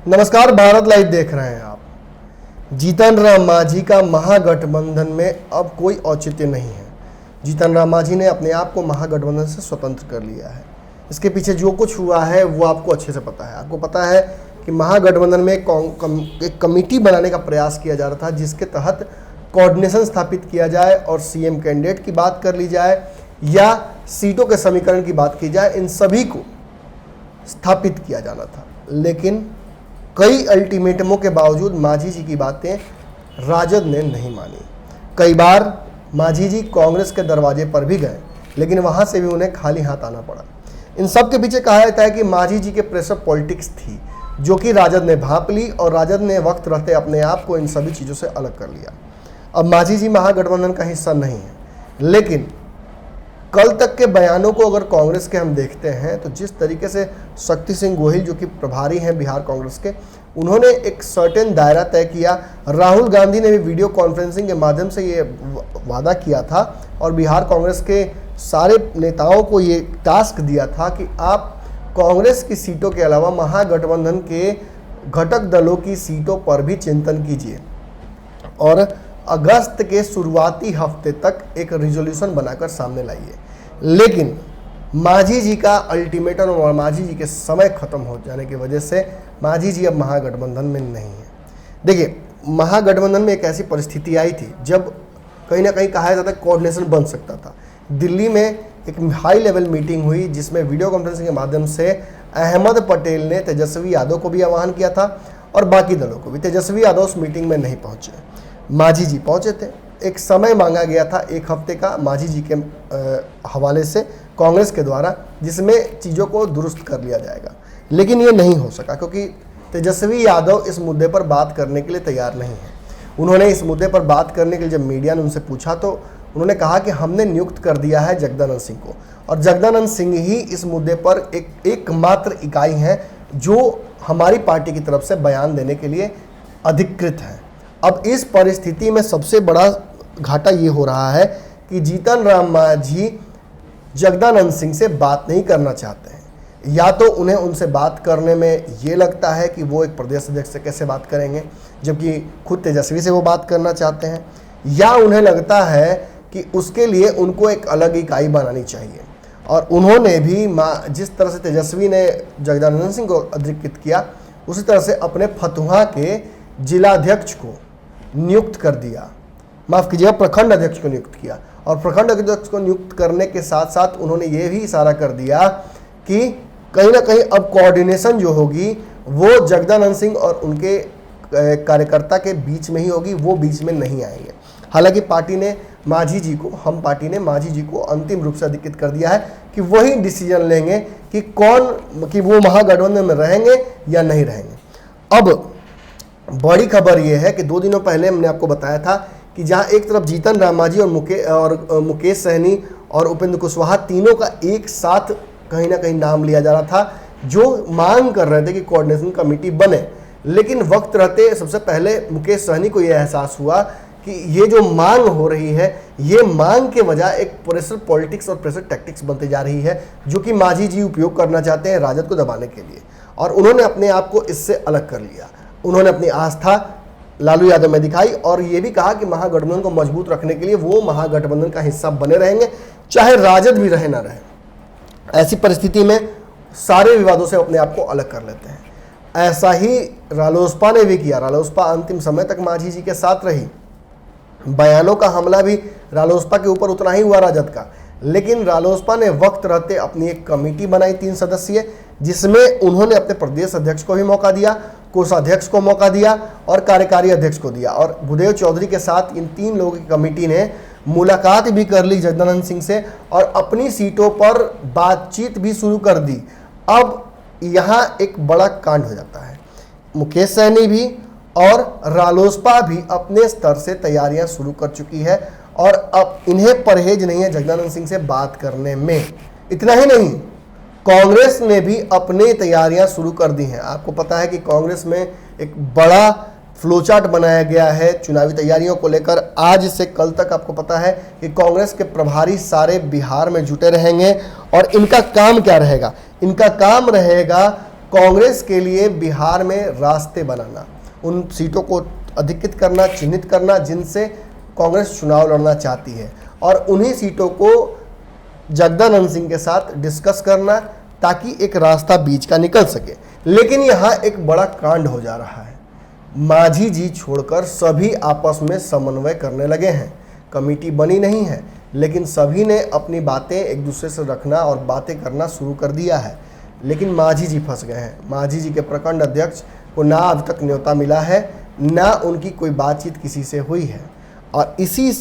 नमस्कार, भारत लाइव देख रहे हैं आप। जीतन राम मांझी का महागठबंधन में अब कोई औचित्य नहीं है। जीतन राम मांझी ने अपने आप को महागठबंधन से स्वतंत्र कर लिया है। इसके पीछे जो कुछ हुआ है वो आपको अच्छे से पता है। आपको पता है कि महागठबंधन में एक कमेटी बनाने का प्रयास किया जा रहा था, जिसके तहत कोऑर्डिनेशन स्थापित किया जाए और सीएम कैंडिडेट की बात कर ली जाए या सीटों के समीकरण की बात की जाए। इन सभी को स्थापित किया जाना था, लेकिन कई अल्टीमेटमों के बावजूद मांझी जी की बातें राजद ने नहीं मानी। कई बार मांझी जी कांग्रेस के दरवाजे पर भी गए, लेकिन वहां से भी उन्हें खाली हाथ आना पड़ा। इन सब के पीछे कहा जाता है कि मांझी जी के प्रेशर पॉलिटिक्स थी, जो कि राजद ने भांप ली और राजद ने वक्त रहते अपने आप को इन सभी चीज़ों से अलग कर लिया। अब मांझी जी महागठबंधन का हिस्सा नहीं है, लेकिन कल तक के बयानों को अगर कांग्रेस के हम देखते हैं तो जिस तरीके से शक्ति सिंह गोहिल, जो कि प्रभारी हैं बिहार कांग्रेस के, उन्होंने एक सर्टेन दायरा तय किया। राहुल गांधी ने भी वीडियो कॉन्फ्रेंसिंग के माध्यम से ये वादा किया था और बिहार कांग्रेस के सारे नेताओं को ये टास्क दिया था कि आप कांग्रेस की सीटों के अलावा महागठबंधन के घटक दलों की सीटों पर भी चिंतन कीजिए और अगस्त के शुरुआती हफ्ते तक एक रिजोल्यूशन बनाकर सामने लाइए। लेकिन मांझी जी का अल्टीमेटम और मांझी जी के समय खत्म हो जाने की वजह से मांझी जी अब महागठबंधन में नहीं है। देखिए, महागठबंधन में एक ऐसी परिस्थिति आई थी जब कहीं ना कहीं कहा जाता है कोऑर्डिनेशन बन सकता था। दिल्ली में एक हाई लेवल मीटिंग हुई, जिसमें वीडियो कॉन्फ्रेंसिंग के माध्यम से अहमद पटेल ने तेजस्वी यादव को भी आह्वान किया था और बाकी दलों को भी। तेजस्वी यादव उस मीटिंग में नहीं पहुंचे, मांझी जी पहुंचे थे। एक समय मांगा गया था 1 हफ्ते का मांझी जी के हवाले से कांग्रेस के द्वारा, जिसमें चीज़ों को दुरुस्त कर लिया जाएगा, लेकिन ये नहीं हो सका क्योंकि तेजस्वी यादव इस मुद्दे पर बात करने के लिए तैयार नहीं है। उन्होंने इस मुद्दे पर बात करने के लिए जब मीडिया ने उनसे पूछा तो उन्होंने कहा कि हमने नियुक्त कर दिया है जगदानंद सिंह को, और जगदानंद सिंह ही इस मुद्दे पर एकमात्र इकाई है जो हमारी पार्टी की तरफ से बयान देने के लिए अधिकृत है। अब इस परिस्थिति में सबसे बड़ा घाटा ये हो रहा है कि जीतन राम मांझी जगदानंद सिंह से बात नहीं करना चाहते हैं। या तो उन्हें उनसे बात करने में ये लगता है कि वो एक प्रदेश अध्यक्ष से कैसे बात करेंगे, जबकि खुद तेजस्वी से वो बात करना चाहते हैं, या उन्हें लगता है कि उसके लिए उनको एक अलग इकाई बनानी चाहिए। और उन्होंने भी जिस तरह से तेजस्वी ने जगदानंद सिंह को अधिकृत किया, उसी तरह से अपने फतुहा के जिलाध्यक्ष को नियुक्त कर दिया, माफ़ कीजिएगा, प्रखंड अध्यक्ष को नियुक्त किया। और प्रखंड अध्यक्ष को नियुक्त करने के साथ साथ उन्होंने ये भी इशारा कर दिया कि कहीं ना कहीं अब कोऑर्डिनेशन जो होगी वो जगदानंद सिंह और उनके कार्यकर्ता के बीच में ही होगी, वो बीच में नहीं आएंगे। हालांकि पार्टी ने मांझी जी को, हम पार्टी ने मांझी जी को अंतिम रूप से अधिकृत कर दिया है कि वही डिसीजन लेंगे कि वो महागठबंधन में रहेंगे या नहीं रहेंगे। अब बड़ी खबर यह है कि 2 दिनों पहले हमने आपको बताया था कि जहां एक तरफ जीतन राम मांझी और मुकेश सहनी और उपेंद्र कुशवाहा तीनों का एक साथ कहीं ना कहीं नाम लिया जा रहा था, जो मांग कर रहे थे कि कोऑर्डिनेशन कमेटी बने। लेकिन वक्त रहते सबसे पहले मुकेश सहनी को यह एहसास हुआ कि ये जो मांग हो रही है, ये मांग के बजाय एक प्रेशर पॉलिटिक्स और प्रेशर टैक्टिक्स बनती जा रही है, जो कि मांझी जी उपयोग करना चाहते हैं राजद को दबाने के लिए। और उन्होंने अपने आप को इससे अलग कर लिया। उन्होंने अपनी आस्था लालू यादव में दिखाई और ये भी कहा कि महागठबंधन को मजबूत रखने के लिए वो महागठबंधन का हिस्सा बने रहेंगे, चाहे राजद भी रहे ना रहे। ऐसी परिस्थिति में सारे विवादों से अपने आप को अलग कर लेते हैं। ऐसा ही रालोसपा ने भी किया। रालोसपा अंतिम समय तक मांझी जी के साथ रही। बयानों का हमला भी रालोसपा के ऊपर उतना ही हुआ राजद का, लेकिन रालोसपा ने वक्त रहते अपनी एक कमेटी बनाई 3 सदस्यीय, जिसमें उन्होंने अपने प्रदेश अध्यक्ष को भी मौका दिया, कोषाध्यक्ष को मौका दिया और कार्यकारी अध्यक्ष को दिया। और भूदेव चौधरी के साथ इन 3 लोगों की कमेटी ने मुलाकात भी कर ली जगदानंद सिंह से और अपनी सीटों पर बातचीत भी शुरू कर दी। अब यहाँ एक बड़ा कांड हो जाता है। मुकेश सहनी भी और रालोसपा भी अपने स्तर से तैयारियां शुरू कर चुकी है और अब इन्हें परहेज नहीं है जगदानंद सिंह से बात करने में। इतना ही नहीं, कांग्रेस ने भी अपनी तैयारियां शुरू कर दी हैं। आपको पता है कि कांग्रेस में एक बड़ा फ्लोचार्ट बनाया गया है चुनावी तैयारियों को लेकर। आज से कल तक आपको पता है कि कांग्रेस के प्रभारी सारे बिहार में जुटे रहेंगे और इनका काम क्या रहेगा? इनका काम रहेगा कांग्रेस के लिए बिहार में रास्ते बनाना, उन सीटों को अधिकृत करना, चिन्हित करना जिनसे कांग्रेस चुनाव लड़ना चाहती है, और उन्हीं सीटों को जगदानंद सिंह के साथ डिस्कस करना ताकि एक रास्ता बीच का निकल सके। लेकिन यहाँ एक बड़ा कांड हो जा रहा है। मांझी जी छोड़कर सभी आपस में समन्वय करने लगे हैं। कमेटी बनी नहीं है, लेकिन सभी ने अपनी बातें एक दूसरे से रखना और बातें करना शुरू कर दिया है। लेकिन मांझी जी फंस गए हैं। मांझी जी के प्रखंड अध्यक्ष को ना अब तक न्योता मिला है, ना उनकी कोई बातचीत किसी से हुई है, और इसी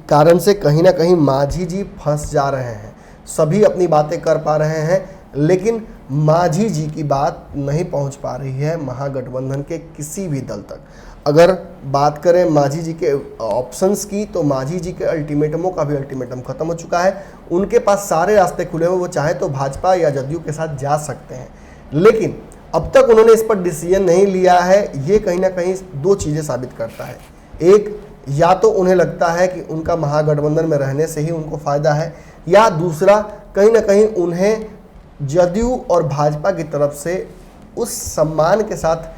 कारण से कहीं ना कहीं मांझी जी फंस जा रहे हैं। सभी अपनी बातें कर पा रहे हैं, लेकिन मांझी जी की बात नहीं पहुंच पा रही है महागठबंधन के किसी भी दल तक। अगर बात करें मांझी जी के ऑप्शंस की, तो मांझी जी के अल्टीमेटमों का भी अल्टीमेटम खत्म हो चुका है। उनके पास सारे रास्ते खुले हुए, वो चाहे तो भाजपा या जदयू के साथ जा सकते हैं, लेकिन अब तक उन्होंने इस पर डिसीजन नहीं लिया है। ये कहीं ना कहीं दो चीज़ें साबित करता है। एक, या तो उन्हें लगता है कि उनका महागठबंधन में रहने से ही उनको फ़ायदा है, या दूसरा कहीं ना कहीं उन्हें जदयू और भाजपा की तरफ से उस सम्मान के साथ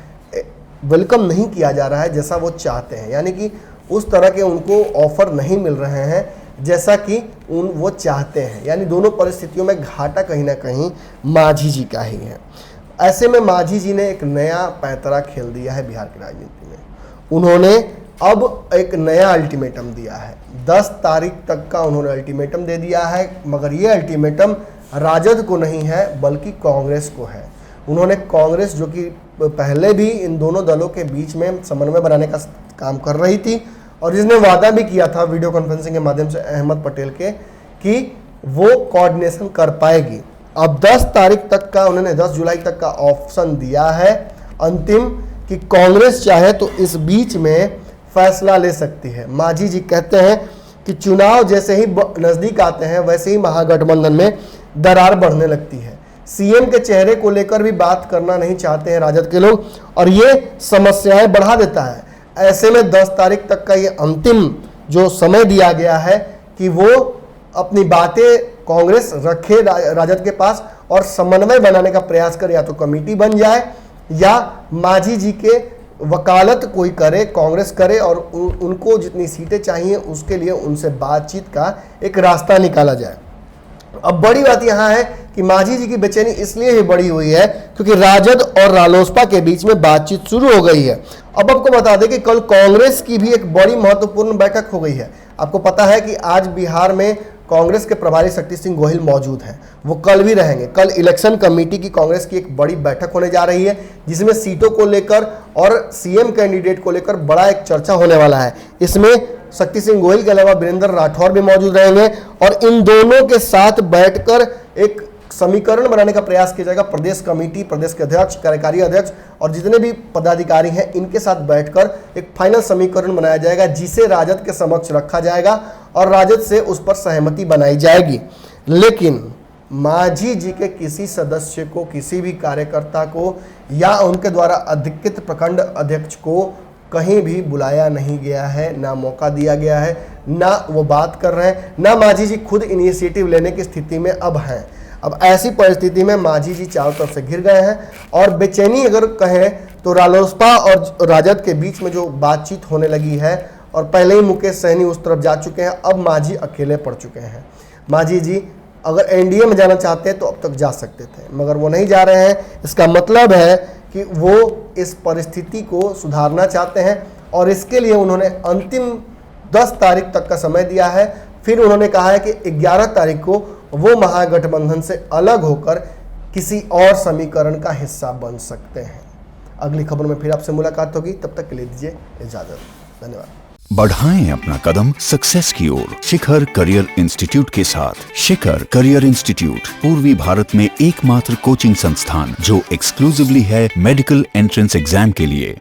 वेलकम नहीं किया जा रहा है जैसा वो चाहते हैं, यानी कि उस तरह के उनको ऑफर नहीं मिल रहे हैं जैसा कि वो चाहते हैं। यानी दोनों परिस्थितियों में घाटा कहीं ना कहीं मांझी जी का ही है। ऐसे में मांझी जी ने एक नया पैंतरा खेल दिया है बिहार की राजनीति में। उन्होंने अब एक नया अल्टीमेटम दिया है। 10 तारीख तक का उन्होंने अल्टीमेटम दे दिया है, मगर ये अल्टीमेटम राजद को नहीं है बल्कि कांग्रेस को है। उन्होंने कांग्रेस, जो कि पहले भी इन दोनों दलों के बीच में समन्वय बनाने का काम कर रही थी और जिसने वादा भी किया था वीडियो कॉन्फ्रेंसिंग के माध्यम से अहमद पटेल के कि वो कोऑर्डिनेशन कर पाएगी, अब 10 तारीख तक का, उन्होंने 10 जुलाई तक का ऑप्शन दिया है अंतिम, कि कांग्रेस चाहे तो इस बीच में फैसला ले सकती है। मांझी जी कहते हैं कि चुनाव जैसे ही नज़दीक आते हैं वैसे ही महागठबंधन में दरार बढ़ने लगती है। सीएम के चेहरे को लेकर भी बात करना नहीं चाहते हैं राजद के लोग, और ये समस्याएं बढ़ा देता है। ऐसे में 10 तारीख तक का ये अंतिम जो समय दिया गया है कि वो अपनी बातें कांग्रेस रखे राजद के पास और समन्वय बनाने का प्रयास करे, या तो कमेटी बन जाए या मांझी जी के वकालत कोई करे, कांग्रेस करे, और उनको जितनी सीटें चाहिए उसके लिए उनसे बातचीत का एक रास्ता निकाला जाए। अब बड़ी बात यहां है कि मांझी जी की बेचैनी इसलिए ही बढ़ी हुई है क्योंकि राजद और रालोसपा के बीच में बातचीत शुरू हो गई है। अब आपको बता दें कि कल कांग्रेस की भी एक बड़ी महत्वपूर्ण बैठक हो गई है। आपको पता है कि आज बिहार में कांग्रेस के प्रभारी शक्ति सिंह गोहिल मौजूद हैं, वो कल भी रहेंगे। कल इलेक्शन कमेटी की कांग्रेस की एक बड़ी बैठक होने जा रही है जिसमें सीटों को लेकर और सीएम कैंडिडेट को लेकर बड़ा एक चर्चा होने वाला है। इसमें शक्ति सिंह गोहिल के अलावा वीरेंद्र राठौर भी मौजूद रहेंगे और इन दोनों के साथ बैठकर एक समीकरण बनाने का प्रयास किया जाएगा। प्रदेश कमेटी, प्रदेश के अध्यक्ष, कार्यकारी अध्यक्ष और जितने भी पदाधिकारी हैं इनके साथ बैठकर एक फाइनल समीकरण बनाया जाएगा जिसे राजद के समक्ष रखा जाएगा और राजद से उस पर सहमति बनाई जाएगी। लेकिन मांझी जी के किसी सदस्य को, किसी भी कार्यकर्ता को या उनके द्वारा अधिकृत प्रखंड अध्यक्ष को कहीं भी बुलाया नहीं गया है, ना मौका दिया गया है, ना वो बात कर रहे हैं, ना मांझी जी खुद इनिशिएटिव लेने की स्थिति में अब हैं। अब ऐसी परिस्थिति में मांझी जी चारों तरफ से घिर गए हैं और बेचैनी अगर कहें तो रालोसपा और राजद के बीच में जो बातचीत होने लगी है, और पहले ही मुकेश सहनी उस तरफ जा चुके हैं, अब मांझी अकेले पड़ चुके हैं। मांझी जी अगर एनडीए में जाना चाहते हैं तो अब तक जा सकते थे, मगर वो नहीं जा रहे हैं। इसका मतलब है कि वो इस परिस्थिति को सुधारना चाहते हैं और इसके लिए उन्होंने अंतिम 10 तारीख तक का समय दिया है। फिर उन्होंने कहा है कि 11 तारीख को वो महागठबंधन से अलग होकर किसी और समीकरण का हिस्सा बन सकते हैं। अगली खबर में फिर आपसे मुलाकात होगी, तब तक के लिए दीजिए इजाजत। धन्यवाद। बढ़ाएं अपना कदम सक्सेस की ओर शिखर करियर इंस्टीट्यूट के साथ। शिखर करियर इंस्टीट्यूट पूर्वी भारत में एकमात्र कोचिंग संस्थान जो एक्सक्लूसिवली है मेडिकल एंट्रेंस एग्जाम के लिए।